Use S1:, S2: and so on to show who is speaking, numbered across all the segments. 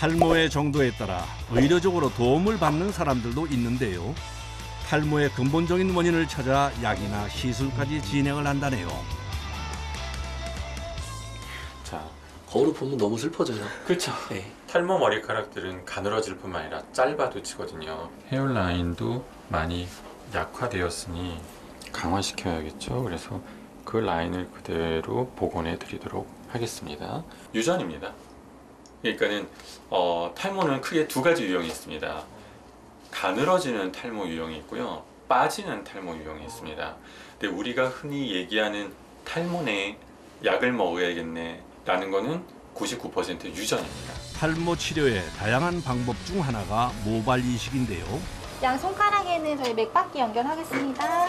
S1: 탈모의 정도에 따라 의료적으로 도움을 받는 사람들도 있는데요. 탈모의 근본적인 원인을 찾아 약이나 시술까지 진행을 한다네요.
S2: 자,
S3: 거울을 보면 너무 슬퍼져요.
S2: 그렇죠.
S3: 네.
S2: 탈모 머리카락들은 가늘어질 뿐만 아니라 짧아도 치거든요. 헤어라인도 많이 약화되었으니 강화시켜야겠죠. 그래서 그 라인을 그대로 복원해 드리도록 하겠습니다. 유전입니다. 그러니까는 탈모는 크게 두 가지 유형이 있습니다. 가늘어지는 탈모 유형이 있고요, 빠지는 탈모 유형이 있습니다. 근데 우리가 흔히 얘기하는 탈모네, 약을 먹어야겠네 라는 거는 99% 유전입니다.
S1: 탈모 치료의 다양한 방법 중 하나가 모발 이식인데요.
S4: 양 손가락에는 저희 맥박기 연결하겠습니다.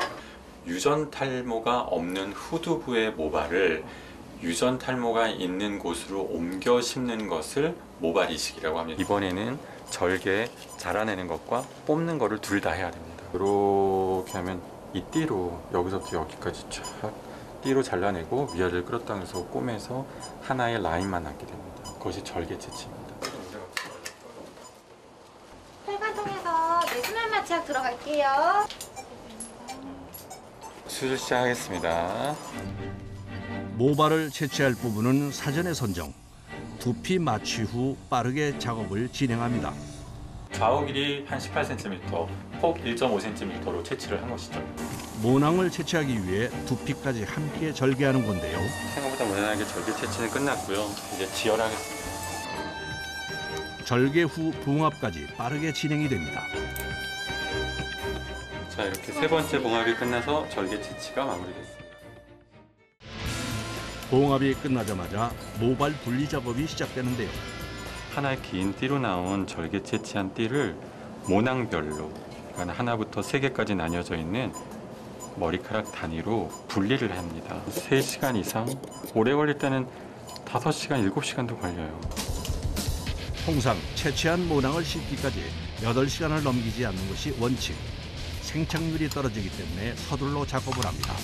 S2: 유전 탈모가 없는 후두부의 모발을 유전 탈모가 있는 곳으로 옮겨 심는 것을 모발 이식이라고 합니다. 이번에는 절개 자라내는 것과 뽑는 거를 둘 다 해야 됩니다. 이렇게 하면 이 띠로 여기서부터 여기까지 쫙 띠로 잘라내고 위아래를 끌었다 해서 꼬매서 하나의 라인만 남게 됩니다. 그것이 절개 채취입니다.
S4: 혈관통해서 수면 마취약 들어갈게요.
S2: 수술 시작하겠습니다.
S1: 모발을 채취할 부분은 사전에 선정, 두피 마취 후 빠르게 작업을 진행합니다.
S2: 좌우 길이 한 18cm, 폭 1.5cm로 채취를 한 것이죠.
S1: 모낭을 채취하기 위해 두피까지 함께 절개하는 건데요.
S2: 생각보다 무난하게 절개 채취는 끝났고요. 이제 지혈하겠습니다.
S1: 절개 후 봉합까지 빠르게 진행이 됩니다.
S2: 자, 이렇게 세 번째 봉합이 끝나서 절개 채취가 마무리됐습니다.
S1: 봉합이 끝나자마자 모발 분리 작업이 시작되는데요.
S2: 하나의 긴 띠로 나온 절개 채취한 띠를 모낭별로, 그러니까 하나부터 3개까지 나뉘어져 있는 머리카락 단위로 분리를 합니다. 3시간 이상, 오래 걸릴 때는 5시간, 7시간도 걸려요.
S1: 통상 채취한 모낭을 씻기까지 8시간을 넘기지 않는 것이 원칙. 생착률이 떨어지기 때문에 서둘러 작업을 합니다.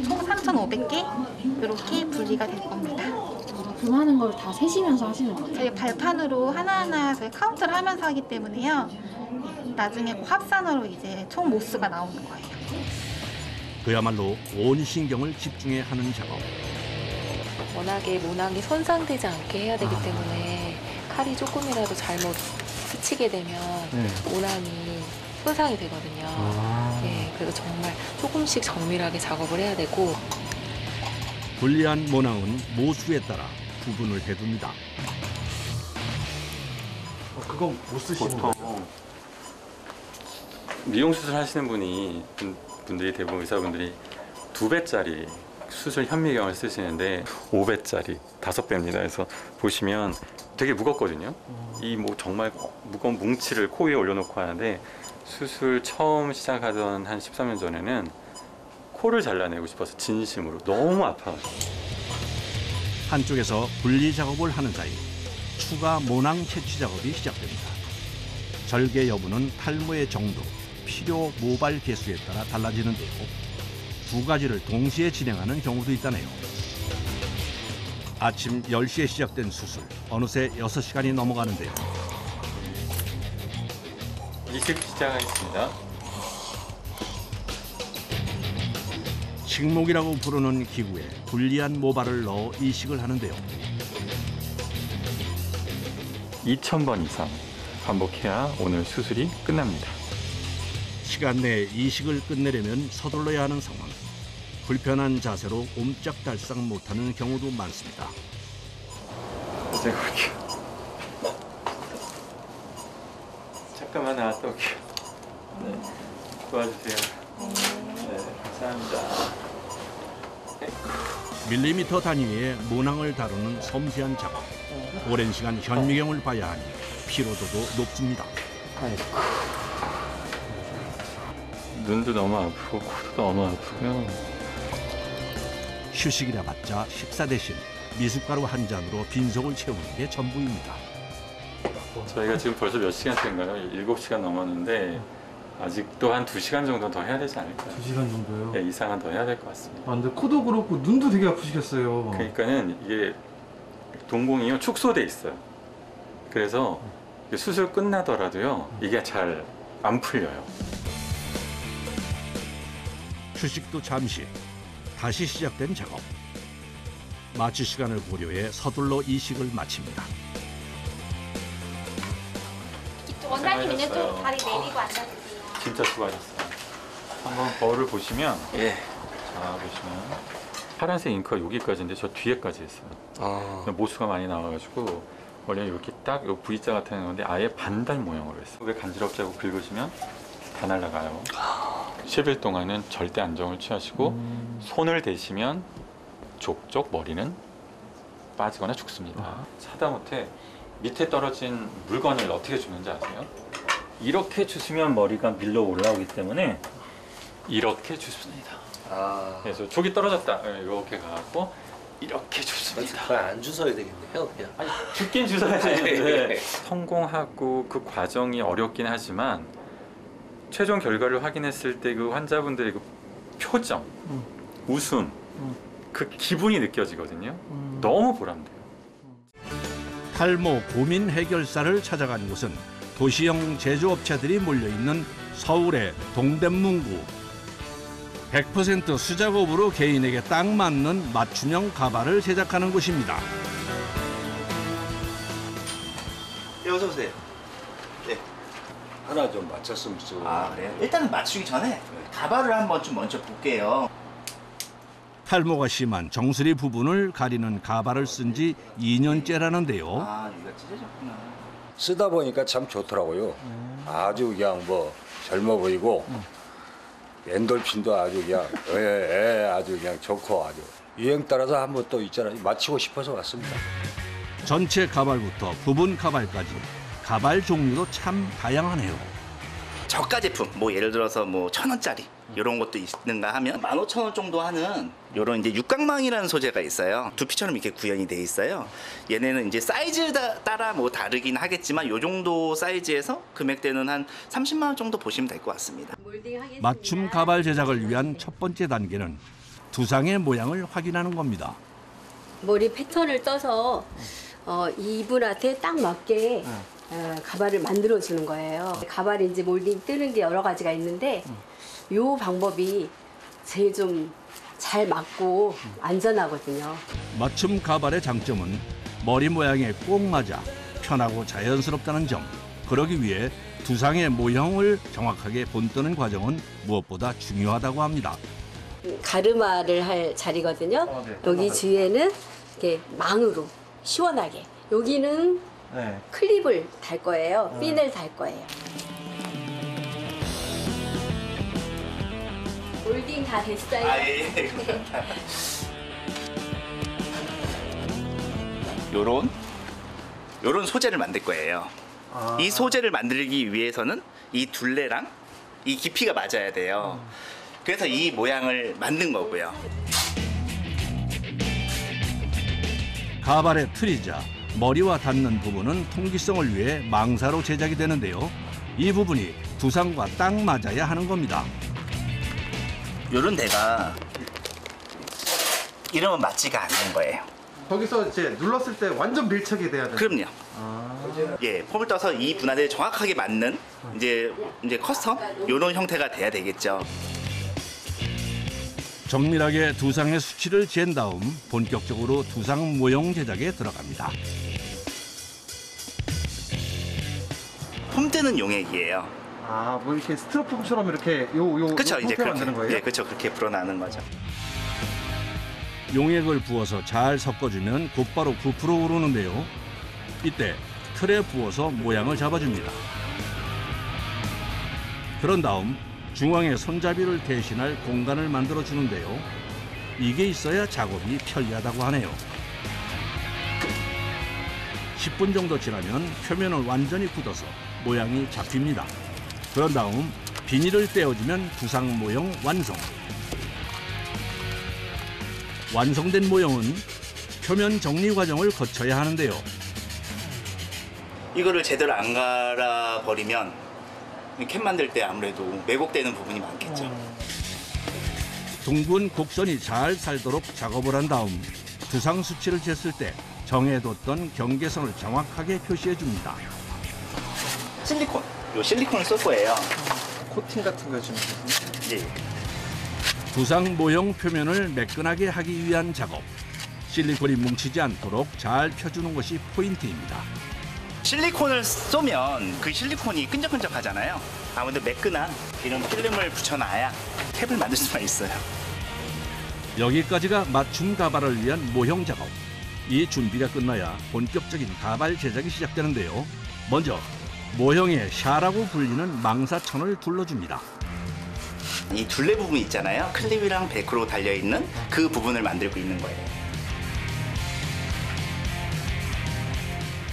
S4: 총 3,500개 이렇게 분리가 될 겁니다.
S5: 그 많은 걸 다 세시면서 하시는 거예요?
S4: 저희 발판으로 하나하나 저희 카운트를 하면서 하기 때문에요. 나중에 합산으로 이제 총 모수가 나오는 거예요.
S1: 그야말로 온 신경을 집중해 하는 작업.
S6: 워낙에 모낭이 손상되지 않게 해야 되기 때문에 칼이 조금이라도 잘못 스치게 되면 모낭이 손상이 되거든요. 네, 그래서 정말 조금씩 정밀하게 작업을 해야 되고.
S1: 분리한 모낭은 모수에 따라 구분을 해둡니다.
S3: 그건 못 쓰시는
S2: 보통
S3: 거예요?
S2: 미용 수술 하시는 분들이 대부분 의사분들이 2배짜리 수술 현미경을 쓰시는데 5배짜리 5배입니다. 그래서 보시면 되게 무겁거든요. 이 뭐 정말 무거운 뭉치를 코 위에 올려놓고 하는데, 수술 처음 시작하던 한 13년 전에는 코를 잘라내고 싶어서 진심으로 너무 아파요.
S1: 한쪽에서 분리 작업을 하는 사이 추가 모낭 채취 작업이 시작됩니다. 절개 여부는 탈모의 정도, 필요 모발 개수에 따라 달라지는데요. 두 가지를 동시에 진행하는 경우도 있다네요. 아침 10시에 시작된 수술, 어느새 6시간이 넘어가는데요.
S2: 이식 시작하겠습니다.
S1: 식목이라고 부르는 기구에 분리한 모발을 넣어 이식을 하는데요.
S2: 2000번 이상 반복해야 오늘 수술이 끝납니다.
S1: 시간 내에 이식을 끝내려면 서둘러야 하는 상황. 불편한 자세로 옴짝달싹 못하는 경우도 많습니다.
S2: 제가 볼게요. 잠깐만 나왔다 올게요. 네, 도와주세요. 네, 감사합니다.
S1: 밀리미터 단위의 모낭을 다루는 섬세한 작업. 오랜 시간 현미경을 봐야 하니 피로도도 높습니다.
S2: 눈도 너무 아프고 코도 너무 아프고요.
S1: 휴식이라 봤자 식사 대신 미숫가루 한 잔으로 빈속을 채우는 게 전부입니다.
S2: 저희가 지금 벌써 몇 시간째인가요? 7시간 넘었는데 아직도 한 2시간 정도 더 해야 되지 않을까요?
S7: 2시간 정도요?
S2: 네, 이상은 더 해야 될 것 같습니다.
S7: 아, 근데 코도 그렇고 눈도 되게 아프시겠어요.
S2: 그러니까는 이게 동공이요 축소돼 있어요. 그래서 수술 끝나더라도요 이게 잘 안 풀려요.
S1: 휴식도 잠시, 다시 시작된 작업. 마취 시간을 고려해 서둘러 이식을 마칩니다.
S4: 원장님
S2: 수고하셨어요.
S4: 왼쪽 다리 내리고 앉아주세요.
S2: 진짜 수고하셨어요. 한번 거울을 보시면
S3: 예.
S2: 자 보시면 파란색 잉크가 여기까지인데 저 뒤에까지 했어요.
S3: 아.
S2: 모수가 많이 나와가지고 원래 이렇게 딱 요 V자 같은 건데 아예 반달 모양으로 했어요. 왜 간지럽지 하고 긁으시면 다 날아가요. 10일 동안은 절대 안정을 취하시고 손을 대시면 족족 머리는 빠지거나 죽습니다. 하다못해 밑에 떨어진 물건을 어떻게 주는지 아세요? 이렇게 주시면 머리가 밀려 올라오기 때문에 이렇게 주습니다.
S3: 아.
S2: 그래서 족이 떨어졌다 이렇게 가고 이렇게 줍습니다.
S3: 그걸 안 주워야 되겠네요, 그냥.
S2: 아니 죽긴 주워야 되는데 성공하고 그 과정이 어렵긴 하지만 최종 결과를 확인했을 때 그 환자분들의 그 표정, 웃음, 그 기분이 느껴지거든요. 너무 보람돼요.
S1: 탈모 고민 해결사를 찾아간 곳은 도시형 제조업체들이 몰려있는 서울의 동대문구. 100% 수작업으로 개인에게 딱 맞는 맞춤형 가발을 제작하는 곳입니다.
S7: 네, 어서 오세요. 네.
S8: 하나 좀 맞췄으면 좋겠어요.
S7: 아, 그래요? 일단은 맞추기 전에 가발을 한번 좀 먼저 볼게요.
S1: 탈모가 심한 정수리 부분을 가리는 가발을 쓴 지 2년째라는데요.
S7: 아, 여기가 찢어졌구나.
S8: 쓰다 보니까 참 좋더라고요. 아주 그냥 뭐 젊어 보이고 엔돌핀도 아주 그냥 아주 그냥 좋고 아주 유행 따라서 한번 또 있잖아요. 맞추고 싶어서 왔습니다.
S1: 전체 가발부터 부분 가발까지 가발 종류도 참 다양하네요.
S7: 저가 제품, 뭐 예를 들어서 뭐 1,000원짜리 이런 것도 있는가 하면 15,000원 정도 하는 이런 이제 육각망이라는 소재가 있어요. 두피처럼 이렇게 구현이 돼 있어요. 얘네는 이제 사이즈 따라 뭐 다르긴 하겠지만 이 정도 사이즈에서 금액대는 한 30만 원 정도 보시면 될 것 같습니다.
S1: 맞춤 가발 제작을 위한 첫 번째 단계는 두상의 모양을 확인하는 겁니다.
S9: 머리 패턴을 떠서 이분한테 딱 맞게 가발을 만들어 주는 거예요. 가발이 이제 몰딩 뜨는 게 여러 가지가 있는데 이 방법이 제일 좀 잘 맞고 안전하거든요.
S1: 맞춤 가발의 장점은 머리 모양에 꼭 맞아 편하고 자연스럽다는 점. 그러기 위해 두상의 모형을 정확하게 본뜨는 과정은 무엇보다 중요하다고 합니다.
S9: 가르마를 할 자리거든요. 여기 주위에는 이렇게 망으로 시원하게. 여기는 클립을 달 거예요. 핀을 달 거예요. 몰딩 다 됐어요.
S7: 아, 예. 요런 소재를 만들 거예요. 이 소재를 만들기 위해서는 이 둘레랑 이 깊이가 맞아야 돼요. 그래서 이 모양을 만든 거고요.
S1: 가발의 틀이자 머리와 닿는 부분은 통기성을 위해 망사로 제작이 되는데요. 이 부분이 두상과 딱 맞아야 하는 겁니다.
S7: 요런 데가 이러면 맞지가 않는 거예요.
S3: 거기서 이제 눌렀을 때 완전 밀착이 돼야 돼요.
S7: 그럼요. 예, 폼을 떠서 이 분할에 정확하게 맞는 이제 커스텀 요런 형태가 돼야 되겠죠.
S1: 정밀하게 두상의 수치를 잰 다음 본격적으로 두상 모형 제작에 들어갑니다.
S7: 폼 뜨는 용액이에요.
S3: 아, 뭐 이렇게 스티로폼처럼 이렇게 요
S7: 그렇죠. 이제
S3: 형태 만드는 거예요?
S7: 예, 그렇죠. 그렇게 불어나는 거죠.
S1: 용액을 부어서 잘 섞어주면 곧바로 부풀어 오르는데요. 이때 틀에 부어서 모양을 잡아줍니다. 그런 다음 중앙에 손잡이를 대신할 공간을 만들어 주는데요. 이게 있어야 작업이 편리하다고 하네요. 10분 정도 지나면 표면을 완전히 굳어서 모양이 잡힙니다. 그런 다음 비닐을 떼어주면 두상 모형 완성. 완성된 모형은 표면 정리 과정을 거쳐야 하는데요.
S7: 이거를 제대로 안 갈아버리면 캔 만들 때 아무래도 왜곡되는 부분이 많겠죠.
S1: 둥근 곡선이 잘 살도록 작업을 한 다음 두상 수치를 쟀을 때 정해뒀던 경계선을 정확하게 표시해 줍니다.
S7: 실리콘. 요 실리콘을 쓸 거예요.
S3: 코팅 같은 거 해주는 거군요.
S7: 예.
S1: 두상 모형 표면을 매끈하게 하기 위한 작업. 실리콘이 뭉치지 않도록 잘 펴주는 것이 포인트입니다.
S7: 실리콘을 쏘면 그 실리콘이 끈적끈적하잖아요. 아무래도 매끈한 이런 필름을 붙여놔야 캡을 만들 수가 있어요.
S1: 여기까지가 맞춤 가발을 위한 모형 작업. 이 준비가 끝나야 본격적인 가발 제작이 시작되는데요. 먼저 모형에 샤라고 불리는 망사천을 둘러줍니다.
S7: 이 둘레 부분 있잖아요. 클립이랑 벨크로 달려있는 그 부분을 만들고 있는 거예요.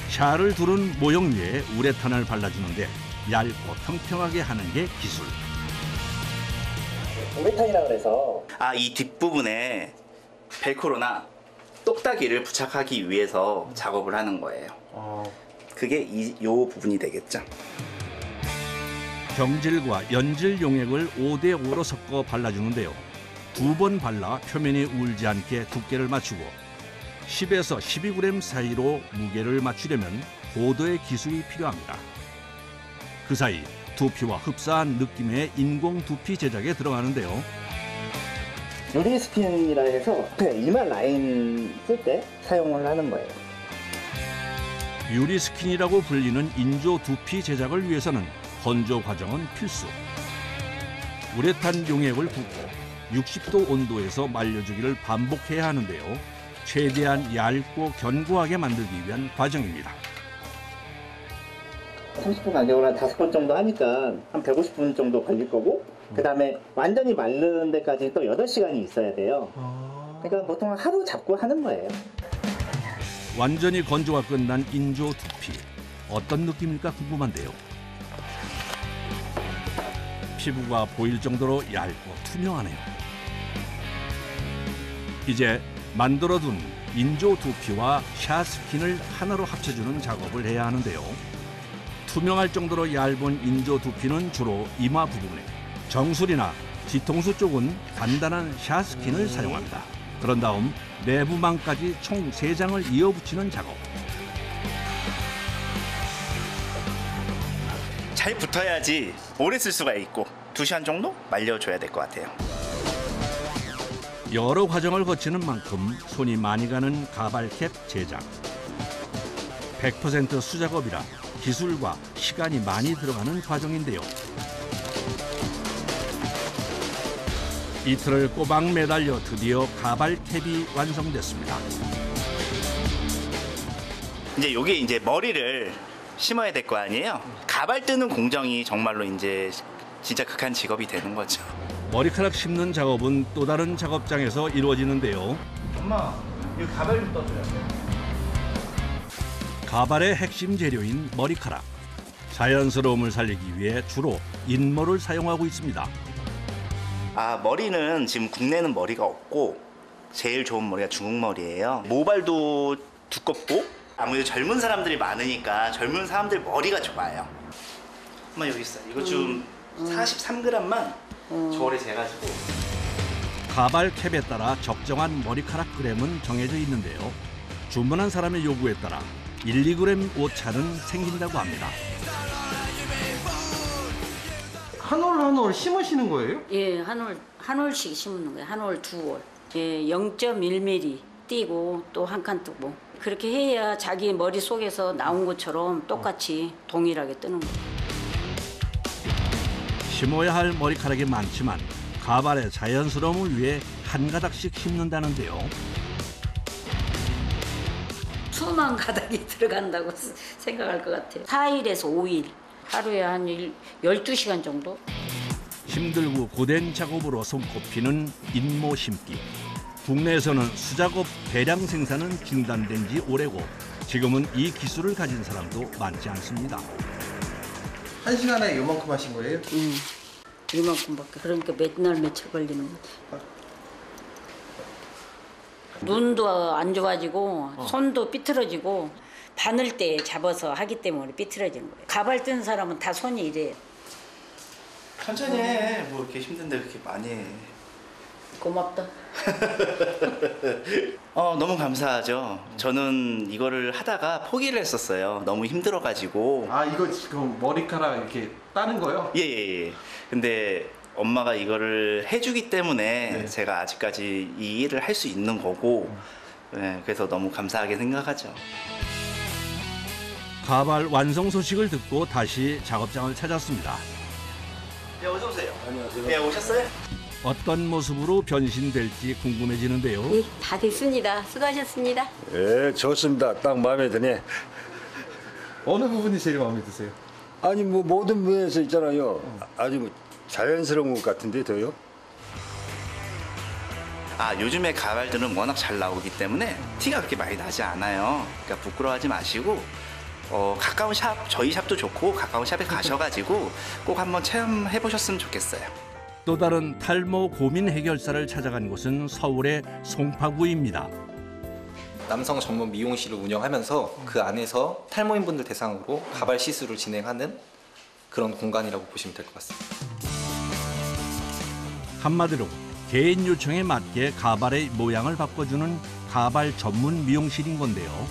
S1: 샤를 두른 모형 위에 우레탄을 발라주는데 얇고 평평하게 하는 게 기술.
S7: 우레탄이라 그래서 이 뒷부분에 벨크로나 똑딱이를 부착하기 위해서 작업을 하는 거예요. 그게 요 부분이 되겠죠.
S1: 경질과 연질 용액을 5대5로 섞어 발라주는데요. 2번 발라 표면이 울지 않게 두께를 맞추고 10에서 12g 사이로 무게를 맞추려면 고도의 기술이 필요합니다. 그 사이 두피와 흡사한 느낌의 인공 두피 제작에 들어가는데요.
S7: 유리 스킨이라 해서 이마 라인 쓸 때 사용을 하는 거예요.
S1: 유리 스킨이라고 불리는 인조 두피 제작을 위해서는 건조 과정은 필수. 우레탄 용액을 붓고 60도 온도에서 말려주기를 반복해야 하는데요. 최대한 얇고 견고하게 만들기 위한 과정입니다.
S7: 30분 간격으로 한 5번 정도 하니까 한 150분 정도 걸릴 거고, 그 다음에 완전히 마르는 데까지 또 8시간이 있어야 돼요. 그러니까 보통 하루 잡고 하는 거예요.
S1: 완전히 건조가 끝난 인조 두피. 어떤 느낌일까 궁금한데요. 피부가 보일 정도로 얇고 투명하네요. 이제 만들어둔 인조 두피와 샤스킨을 하나로 합쳐주는 작업을 해야 하는데요. 투명할 정도로 얇은 인조 두피는 주로 이마 부분에, 정수리나 뒤통수 쪽은 단단한 샤스킨을 사용합니다. 그런 다음 내부망까지 총 3장을 이어붙이는 작업.
S7: 잘 붙어야지 오래 쓸 수가 있고 2시간 정도 말려줘야 될 것 같아요.
S1: 여러 과정을 거치는 만큼 손이 많이 가는 가발캡 제작. 100% 수작업이라 기술과 시간이 많이 들어가는 과정인데요. 이틀을 꼬박 매달려 드디어 가발캡이 완성됐습니다.
S7: 이제 요게 이제 머리를 심어야 될 거 아니에요. 가발 뜨는 공정이 정말로 이제 진짜 극한 직업이 되는 거죠.
S1: 머리카락 심는 작업은 또 다른 작업장에서 이루어지는데요.
S3: 엄마, 이 가발 좀 떠줘요.
S1: 가발의 핵심 재료인 머리카락. 자연스러움을 살리기 위해 주로 인모를 사용하고 있습니다.
S7: 머리는 지금 국내는 머리가 없고 제일 좋은 머리가 중국 머리예요. 모발도 두껍고 아무래도 젊은 사람들이 많으니까 젊은 사람들 머리가 좋아요. 엄마 여기 있어. 이거 좀 43g만 저울에 재가지고.
S1: 가발 캡에 따라 적정한 머리카락 그램은 정해져 있는데요. 주문한 사람의 요구에 따라 1, 2g 오차는 생긴다고 합니다.
S3: 한 올 한 올 심으시는 거예요?
S10: 예, 한 올씩 심는 거예요. 한 올, 2올. 예, 0.1mm 띄고 또 한 칸 뜨고. 그렇게 해야 자기 머릿속에서 나온 것처럼 똑같이 동일하게 뜨는 거예요.
S1: 심어야 할 머리카락이 많지만 가발의 자연스러움을 위해 한 가닥씩 심는다는데요.
S10: 수만 가닥이 들어간다고 생각할 것 같아요. 4일에서 5일. 하루에 한 12시간 정도?
S1: 힘들고 고된 작업으로 손꼽히는 인모 심기. 국내에서는 수작업 대량 생산은 중단된 지 오래고 지금은 이 기술을 가진 사람도 많지 않습니다.
S3: 1시간에 요만큼 하신 거예요?
S10: 이만큼밖에. 그러니까 몇날 며칠 걸리는 거지. 눈도 안 좋아지고 손도 삐뚤어지고 바늘 때 잡아서 하기 때문에 삐뚤어지는 거예요. 가발 뜬 사람은 다 손이 이래요.
S7: 천천히 해. 뭐 이렇게 힘든데 그렇게 많이 해.
S10: 고맙다.
S7: 너무 감사하죠. 저는 이거를 하다가 포기를 했었어요. 너무 힘들어가지고.
S3: 아 이거 지금 머리카락 이렇게 따는 거요?
S7: 예. 근데 엄마가 이거를 해주기 때문에
S3: 네.
S7: 제가 아직까지 이 일을 할 수 있는 거고, 네, 그래서 너무 감사하게 생각하죠.
S1: 가발 완성 소식을 듣고 다시 작업장을 찾았습니다.
S7: 네, 어서 오세요. 안녕하세요. 네, 오셨어요?
S1: 어떤 모습으로 변신될지 궁금해지는데요.
S9: 예, 다 됐습니다. 수고하셨습니다.
S8: 예, 좋습니다. 딱 마음에 드네.
S3: 어느 부분이 제일 마음에 드세요?
S8: 아니 뭐 모든 면에서 있잖아요. 아주 뭐 자연스러운 것 같은데 더요.
S7: 요즘에 가발들은 워낙 잘 나오기 때문에 티가 그렇게 많이 나지 않아요. 그러니까 부끄러워하지 마시고 가까운 샵, 저희 샵도 좋고 가까운 샵에 가셔가지고 꼭 한번 체험해 보셨으면 좋겠어요.
S1: 또 다른 탈모 고민 해결사를 찾아간 곳은 서울의 송파구입니다.
S11: 남성 전문 미용실을 운영하면서 그 안에서 탈모인분들 대상으로 가발 시술을 진행하는 그런 공간이라고 보시면 될 것 같습니다.
S1: 한마디로 개인 요청에 맞게 가발의 모양을 바꿔주는 가발 전문 미용실인 건데요.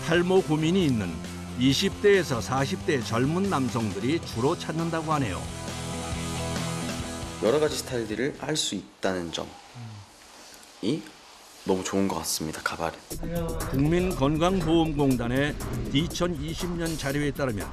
S1: 탈모 고민이 있는 20대에서 40대 젊은 남성들이 주로 찾는다고 하네요.
S12: 여러 가지 스타일들을 할 수 있다는 점이 너무 좋은 것 같습니다. 가발은.
S1: 국민건강보험공단의 2020년 자료에 따르면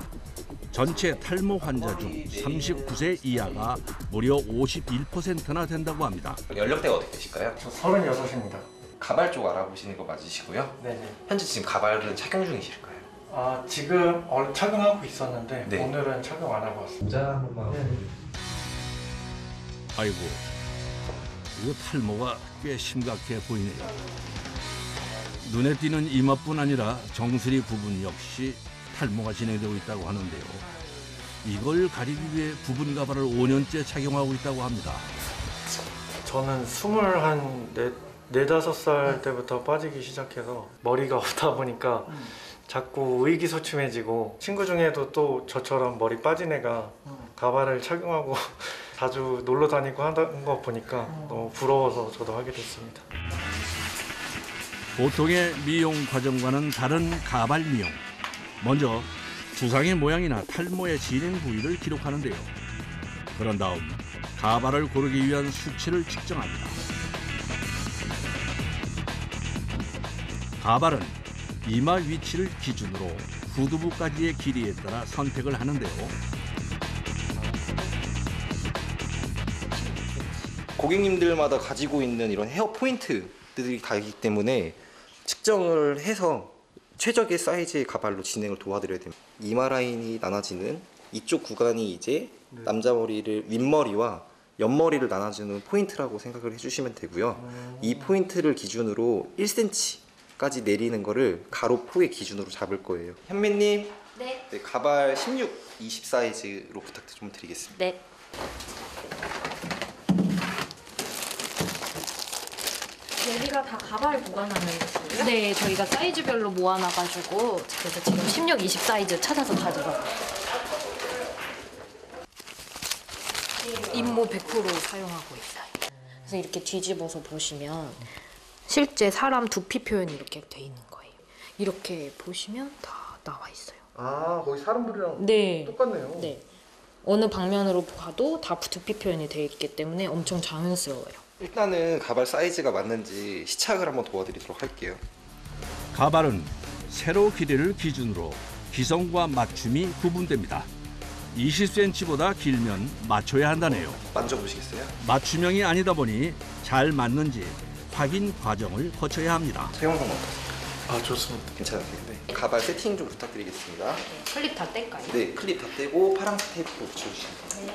S1: 전체 탈모 환자 중 39세 이하가 무려 51%나 된다고 합니다.
S11: 연령대가 어떻게 되실까요?
S3: 저 36입니다.
S11: 가발 쪽 알아보시는 거 맞으시고요.
S3: 네네.
S11: 현재 지금 가발은 착용 중이실까요?
S3: 지금 착용하고 있었는데
S11: 네.
S3: 오늘은 착용 안 하고 왔습니다.
S11: 모자 한 번만.
S1: 아이고, 이거 탈모가 꽤 심각해 보이네요. 눈에 띄는 이마뿐 아니라 정수리 부분 역시 탈모가 진행되고 있다고 하는데요. 이걸 가리기 위해 부분 가발을 5년째 착용하고 있다고 합니다.
S13: 저는 24~5살 때부터 빠지기 시작해서 머리가 없다 보니까 자꾸 의기소침해지고, 친구 중에도 또 저처럼 머리 빠진 애가 가발을 착용하고 자주 놀러 다니고 하는 거 보니까 너무 부러워서 저도 하게 됐습니다.
S1: 보통의 미용 과정과는 다른 가발 미용. 먼저 두상의 모양이나 탈모의 진행 부위를 기록하는데요. 그런 다음 가발을 고르기 위한 수치를 측정합니다. 가발은 이마 위치를 기준으로 후두부까지의 길이에 따라 선택을 하는데요.
S11: 고객님들마다 가지고 있는 이런 헤어 포인트들이 다르기 때문에 측정을 해서 최적의 사이즈의 가발로 진행을 도와드려야 됩니다. 이마 라인이 나눠지는 이쪽 구간이 이제 남자 머리를 윗머리와 옆머리를 나눠주는 포인트라고 생각을 해주시면 되고요. 이 포인트를 기준으로 1cm까지 내리는 거를 가로 폭의 기준으로 잡을 거예요. 현미님,
S9: 네.
S11: 가발 16, 20 사이즈로 부탁 좀 드리겠습니다.
S9: 네.
S5: 여기가 다 가발 보관하는 곳이에요?
S6: 네, 저희가 사이즈별로 모아놔가지고 그래서 지금 16, 20 사이즈 찾아서 가져가고 인모 100% 사용하고 있어요. 그래서 이렇게 뒤집어서 보시면 실제 사람 두피 표현이 이렇게 돼 있는 거예요. 이렇게 보시면 다 나와 있어요.
S3: 거기 사람들이랑
S6: 네.
S3: 똑같네요.
S6: 네. 어느 방면으로 봐도 다 두피 표현이 돼 있기 때문에 엄청 자연스러워요.
S11: 일단은 가발 사이즈가 맞는지 시착을 한번 도와드리도록 할게요.
S1: 가발은 세로 길이를 기준으로 기성과 맞춤이 구분됩니다. 20cm보다 길면 맞춰야 한다네요.
S11: 만져보시겠어요?
S1: 맞춤형이 아니다 보니 잘 맞는지 확인 과정을 거쳐야 합니다.
S11: 착용 방법 어떠세요?
S13: 좋습니다.
S11: 괜찮으세요? 네. 가발 세팅 좀 부탁드리겠습니다.
S6: 클립 다 뗄까요?
S11: 네, 클립 다 떼고 파란색 테이프 붙여주시면 돼요.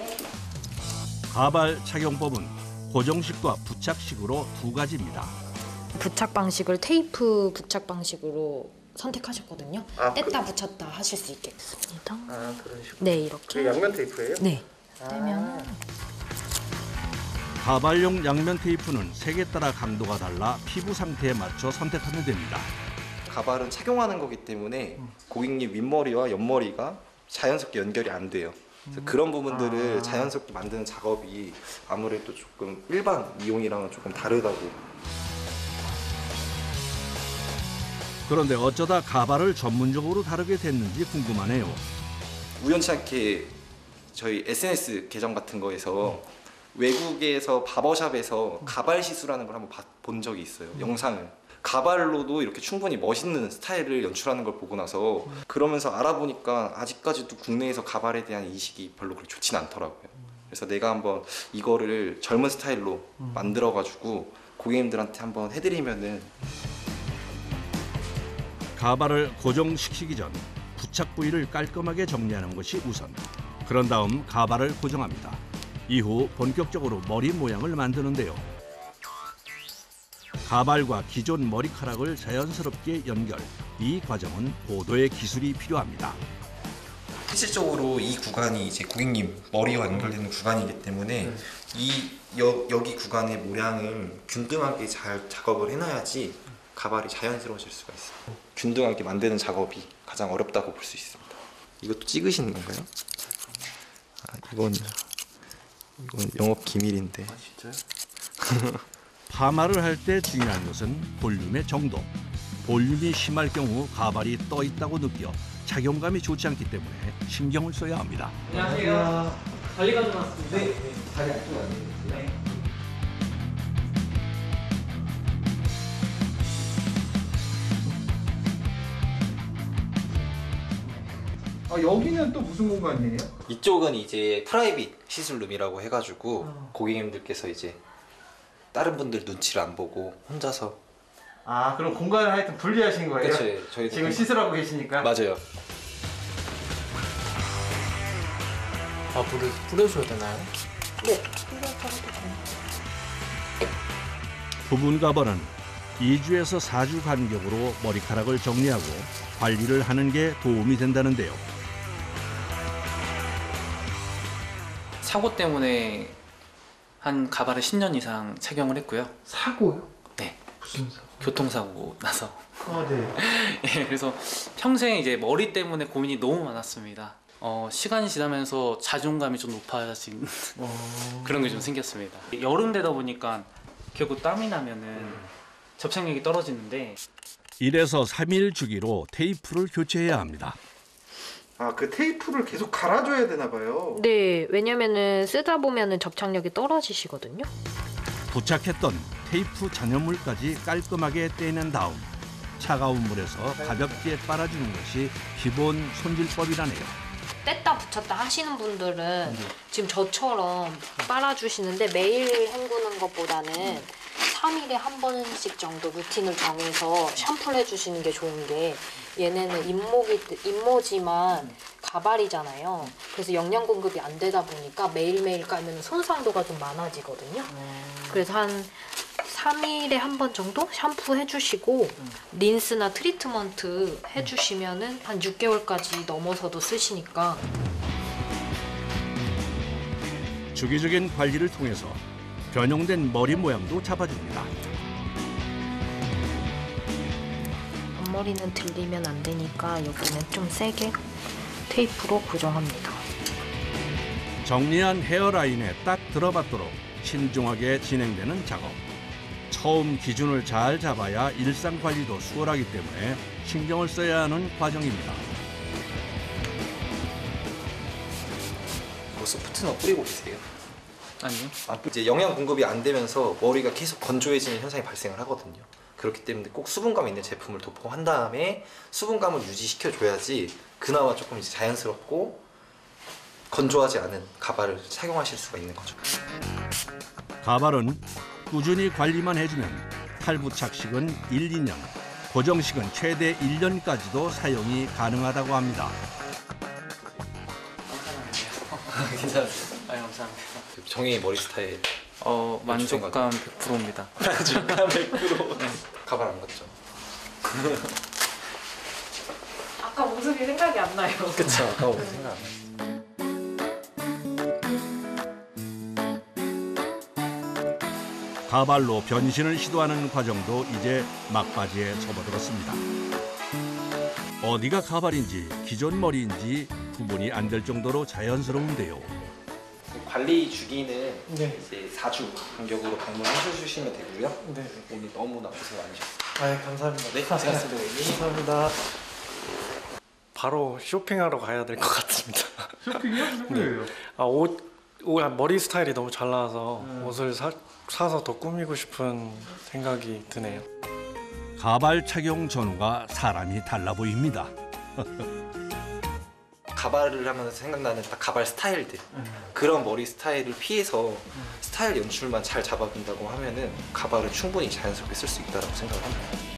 S1: 가발 착용법은 고정식과 부착식으로 두 가지입니다.
S6: 부착 방식을 테이프 부착 방식으로 선택하셨거든요. 뗐다 붙였다 하실 수 있겠습니다.
S3: 그런 식으로.
S6: 네, 이렇게.
S3: 양면 테이프예요?
S6: 네. 떼면
S1: 가발용 양면 테이프는 색에 따라 강도가 달라 피부 상태에 맞춰 선택하면 됩니다.
S11: 가발은 착용하는 거기 때문에 고객님 윗머리와 옆머리가 자연스럽게 연결이 안 돼요. 그래서 그런 부분들을 자연스럽게 만드는 작업이 아무래도 조금 일반 미용이랑은 조금 다르다고.
S1: 그런데 어쩌다 가발을 전문적으로 다루게 됐는지 궁금하네요.
S11: 우연치 않게 저희 SNS 계정 같은 거에서 외국에서 바버샵에서 가발 시술하는 걸 한번 본 적이 있어요. 영상을. 가발로도 이렇게 충분히 멋있는 스타일을 연출하는 걸 보고 나서 그러면서 알아보니까 아직까지도 국내에서 가발에 대한 인식이 별로 그렇게 좋지는 않더라고요. 그래서 내가 한번 이거를 젊은 스타일로 만들어가지고 고객님들한테 한번 해드리면은.
S1: 가발을 고정시키기 전 부착 부위를 깔끔하게 정리하는 것이 우선. 그런 다음 가발을 고정합니다. 이후 본격적으로 머리 모양을 만드는데요. 가발과 기존 머리카락을 자연스럽게 연결. 이 과정은 고도의 기술이 필요합니다.
S11: 실질적으로 이 구간이 이제 고객님 머리와 연결되는 구간이기 때문에 여기 구간의 모양을 균등하게 잘 작업을 해놔야지 가발이 자연스러워질 수가 있어요. 균등하게 만드는 작업이 가장 어렵다고 볼 수 있습니다. 이것도 찍으시는 건가요? 이건 영업 기밀인데.
S3: 진짜요?
S1: 파마를 할 때 중요한 것은 볼륨의 정도. 볼륨이 심할 경우 가발이 떠 있다고 느껴 착용감이 좋지 않기 때문에 신경을 써야 합니다.
S14: 안녕하세요. 관리 가져왔습니다.
S3: 네, 다리 안쪽으로 앉으세요. 여기는 또 무슨 공간이에요?
S11: 이쪽은 이제 프라이빗 시술룸이라고 해가지고 고객님들께서 이제 다른 분들 눈치를 안 보고 혼자서.
S3: 그럼 공간을 하여튼 분리하신 거예요?
S11: 그렇죠. 저희도
S3: 지금 시술하고 계시니까?
S11: 맞아요.
S14: 물을 뿌려줘야 되나요?
S6: 네.
S1: 부분 가발은 2주에서 4주 간격으로 머리카락을 정리하고 관리를 하는 게 도움이 된다는데요.
S14: 사고 때문에 한 가발을 10년 이상 착용을 했고요.
S3: 사고요?
S14: 네.
S3: 무슨 사고?
S14: 교통사고 나서.
S3: 네.
S14: 예, 그래서 평생 이제 머리 때문에 고민이 너무 많았습니다. 시간이 지나면서 자존감이 좀 높아진 그런 게 좀 생겼습니다. 여름 되다 보니까 결국 땀이 나면은 접착력이 떨어지는데
S1: 1에서 3일 주기로 테이프를 교체해야 합니다.
S3: 그 테이프를 계속 갈아줘야 되나 봐요.
S6: 네, 왜냐면은 쓰다 보면은 접착력이 떨어지시거든요.
S1: 부착했던 테이프 잔여물까지 깔끔하게 떼낸 다음 차가운 물에서 가볍게 빨아주는 것이 기본 손질법이라네요.
S6: 뗐다 붙였다 하시는 분들은 지금 저처럼 빨아주시는데 매일 헹구는 것보다는 3일에 한 번씩 정도 루틴을 정해서 샴푸를 해주시는 게 좋은 게 얘네는 잇모지만 가발이잖아요. 그래서 영양 공급이 안 되다 보니까 매일매일 깔면 손상도가 좀 많아지거든요. 그래서 한 3일에 한 번 정도 샴푸 해주시고 린스나 트리트먼트 해주시면은 한 6개월까지 넘어서도 쓰시니까.
S1: 주기적인 관리를 통해서 변형된 머리 모양도 잡아줍니다.
S6: 앞머리는 들리면 안 되니까 여기는 좀 세게 테이프로 고정합니다.
S1: 정리한 헤어라인에 딱 들어맞도록 신중하게 진행되는 작업. 처음 기준을 잘 잡아야 일상 관리도 수월하기 때문에 신경을 써야 하는 과정입니다.
S11: 소프트너 뿌리고 계세요?
S14: 아니요.
S11: 이제 영양 공급이 안 되면서 머리가 계속 건조해지는 현상이 발생을 하거든요. 그렇기 때문에 꼭 수분감 있는 제품을 도포한 다음에 수분감을 유지시켜줘야지 그나마 조금 이제 자연스럽고 건조하지 않은 가발을 착용하실 수가 있는 거죠.
S1: 가발은 꾸준히 관리만 해주면 탈부착식은 1, 2년, 고정식은 최대 1년까지도 사용이 가능하다고 합니다.
S14: 괜찮으세요? 감사합니다.
S11: 정혜의 머리 스타일
S14: 만족감 100%입니다.
S11: 만족감 100%? 네. 가발 안 같죠?
S6: 아까 모습이 생각이 안 나요.
S11: 그쵸, 아까 모습 생각 안 나요.
S1: 가발로 변신을 시도하는 과정도 이제 막바지에 접어들었습니다. 어디가 가발인지 기존 머리인지 구분이 안 될 정도로 자연스러운데요.
S11: 관리 주기는
S13: 네.
S11: 이제 4주 간격으로 방문해 주시면 되고요.
S13: 네.
S11: 오늘 너무나 고생 많으셨어요.
S13: 아, 감사합니다.
S11: 네, 고생하셨습니다. 고객님.
S13: 감사합니다. 바로 쇼핑하러 가야 될 것 같습니다.
S3: 쇼핑이요? 왜요?
S13: 아, 머리 스타일이 너무 잘 나와서 옷을 사서 더 꾸미고 싶은 생각이 드네요.
S1: 가발 착용 전후가 사람이 달라 보입니다.
S11: 가발을 하면서 생각나는 딱 가발 스타일들 그런 머리 스타일을 피해서 스타일 연출만 잘 잡아준다고 하면은 가발을 충분히 자연스럽게 쓸 수 있다고 생각합니다.